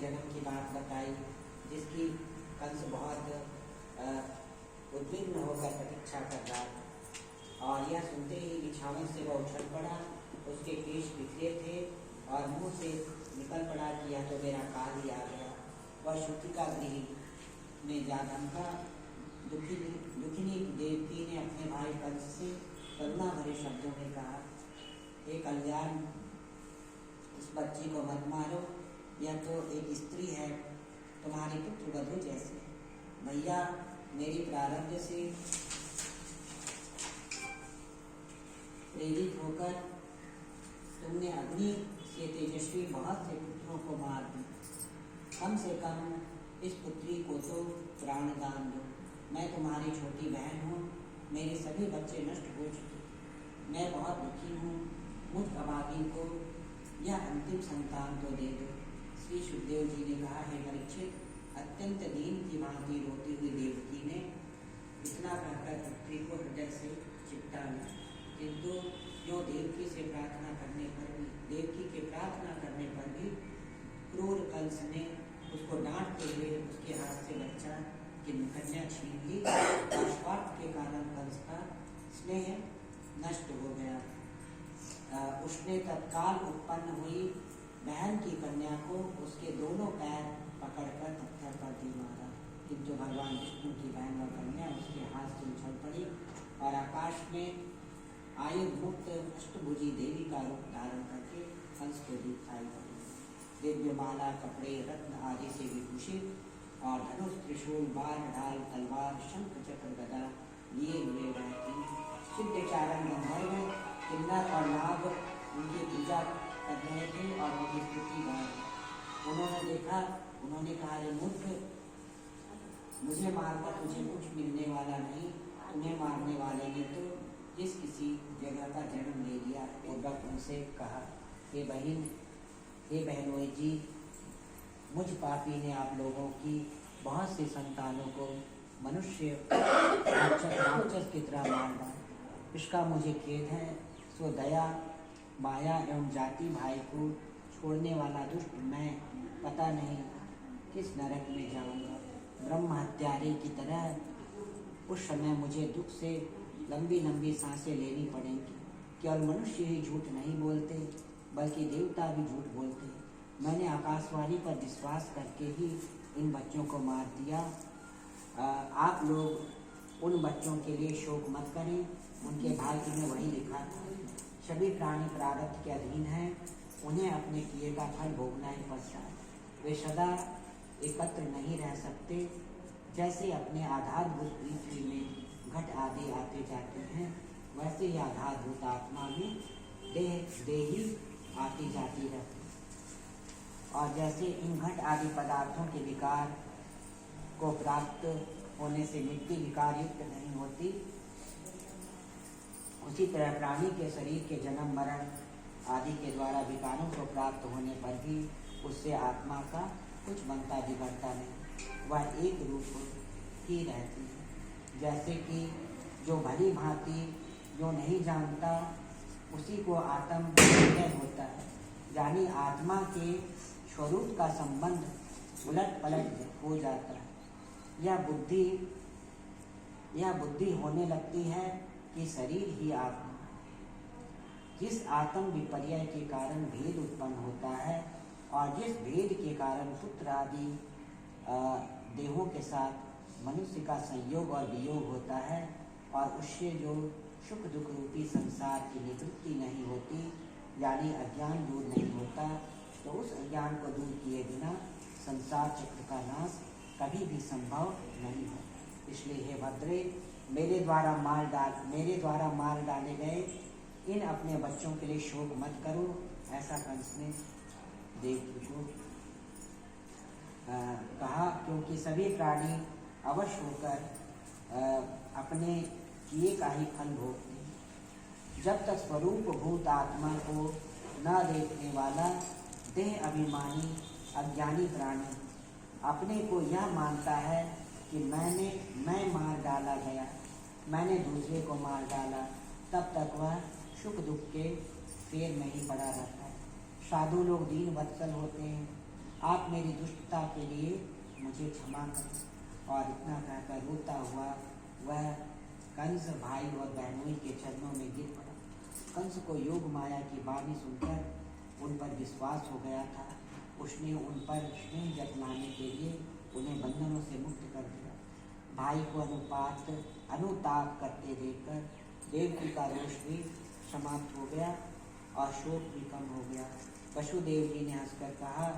जन्म की बात बताई, जिसकी कंस बहुत उद्विग्न होकर प्रतीक्षा कर रहा था। और यह सुनते ही बिछावन से वह उछल पड़ा। उसके केश बिखरे थे और मुंह से निकल पड़ा कि यह तो मेरा काल ही आ गया। वह शुक्तिका गृह में जा धमका। दुखिनी देवकी ने अपने भाई कंस से करुणा भरे शब्दों में कहा, हे कल्याण, इस बच्ची को मत मारो, यह तो एक स्त्री है, तुम्हारी पुत्र वधू जैसी है। भैया, मेरी प्रारब्ध से प्रेरित होकर तुमने अग्नि से तेजस्वी बहुत से पुत्रों को मार दी। कम से कम इस पुत्री को तो प्राणदान दो। मैं तुम्हारी छोटी बहन हूँ, मेरे सभी बच्चे नष्ट हो चुके, मैं बहुत दुखी हूँ। मुझ अभागी को यह अंतिम संतान तो दे दो। श्री सुखदेव जी ने कहा, हे परीक्षित, अत्यंत दीन की भांति रोती हुई देवकी ने इतना कहकर पुत्री को हृदय से चिपटा लिया। किंतु जो देवकी के प्रार्थना करने पर भी क्रूर कंस ने उसको डांटते हुए उसके हाथ से बच्चा की कन्या छीन ली। स्वार्थ के कारण कंस का स्नेह नष्ट हो गया। उसने तत्काल उत्पन्न हुई बहन की कन्या को उसके दोनों पैर पकड़कर पत्थर पर दे मारा। किंतु भगवान विष्णु की बहन व कन्या उसके हाथ से उछल पड़ी और आकाश में आयुध मुक्त अष्टभुजी देवी का रूप धारण करके कंस को दिखाई पड़ी। दिव्य माला, कपड़े, रत्न आदि से विभूषित और धनुष, त्रिशूल, बाण, ढाल, तलवार, शंख, चक्र, गदा लिए हुए वह थी। सिद्ध चारण गंधर्व, किन्नर और नाग उनकी पूजा कर रहे थे और उनकी स्तुति गा रहे। उन्होंने देखा, उन्होंने कहा, रे मूर्ख, मुझे मारकर तुझे कुछ मिलने वाला नहीं, तुम्हें मारने वाले ने तो जिस किसी जगह का जन्म ले लिया। पूर्वक उनसे कहा, हे बहनोई जी, मुझ पापी ने आप लोगों की बहुत सी संतानों को मनुष्य राक्षस की तरह मार डाला। इसका मुझे खेद है। सो दया, माया एवं जाति भाई को छोड़ने वाला दुष्ट मैं पता नहीं किस नरक में जाऊंगा। ब्रह्म हत्यारे की तरह उस समय मुझे दुख से लंबी लंबी सांसें लेनी पड़ेंगी। केवल मनुष्य ही झूठ नहीं बोलते, बल्कि देवता भी झूठ बोलते हैं। मैंने आकाशवाणी पर विश्वास करके ही इन बच्चों को मार दिया। आप लोग उन बच्चों के लिए शोक मत करें, उनके भाग्य में वही लिखा था। सभी प्राणी प्रारब्ध के अधीन हैं, उन्हें अपने किए का फल भोगना ही पड़ता है। वे सदा एकत्र नहीं रह सकते। जैसे अपने आधारभूत पृथ्वी में घट आदि आते जाते हैं, वैसे ही आधारभूत आत्मा में देही आती जाती रहती। और जैसे इन घट आदि पदार्थों के विकार को प्राप्त होने से मिट्टी विकार युक्त नहीं होती, उसी तरह प्राणी के शरीर के जन्म मरण आदि के द्वारा विकारों को प्राप्त होने पर भी उससे आत्मा का कुछ बनता बिगड़ता नहीं, वह एक रूप ही रहती है। जैसे कि जो भली भांति जो नहीं जानता, उसी को आत्म विजय होता है। यानी आत्मा के स्वरूप का संबंध उलट पलट हो जाता है। यह बुद्धि होने लगती है कि शरीर ही आत्मा है। जिस आत्म विपर्य के कारण भेद उत्पन्न होता है और जिस भेद के कारण पुत्र आदि देहों के साथ मनुष्य का संयोग और वियोग होता है और उससे जो सुख दुख रूपी संसार की निवृत्ति नहीं होती, यानी अज्ञान दूर नहीं होता, तो उस अज्ञान को दूर किए बिना संसार चक्र का नाश कभी भी संभव नहीं है। इसलिए हे भद्रे, मेरे द्वारा मार डाले गए इन अपने बच्चों के लिए शोक मत करो। ऐसा कंस ने देवकी को कहा, क्योंकि सभी प्राणी अवश्य होकर अपने किए का ही फल भोगते हैं। जब तक स्वरूप भूत आत्मा को न देखने वाला देह अभिमानी अज्ञानी प्राणी अपने को यह मानता है कि मैं मार डाला गया, मैंने दूसरे को मार डाला, तब तक वह सुख दुख के फेर में ही पड़ा रहता है। साधु लोग दीन वत्सल होते हैं, आप मेरी दुष्टता के लिए मुझे क्षमा करें। और इतना कहकर रोता हुआ वह कंस भाई और बहनोई के चरणों में गिर पड़ा। कंस को योग माया की वाणी सुनकर उन पर विश्वास हो गया था। उसने उन पर स्नेह जतलाने के लिए उन्हें बंधनों से मुक्त कर दिया। भाई को अनुताप करते देखकर देवकी का रोष भी समाप्त हो गया और शोक भी कम हो गया। वसुदेव जी ने हंसकर कहा,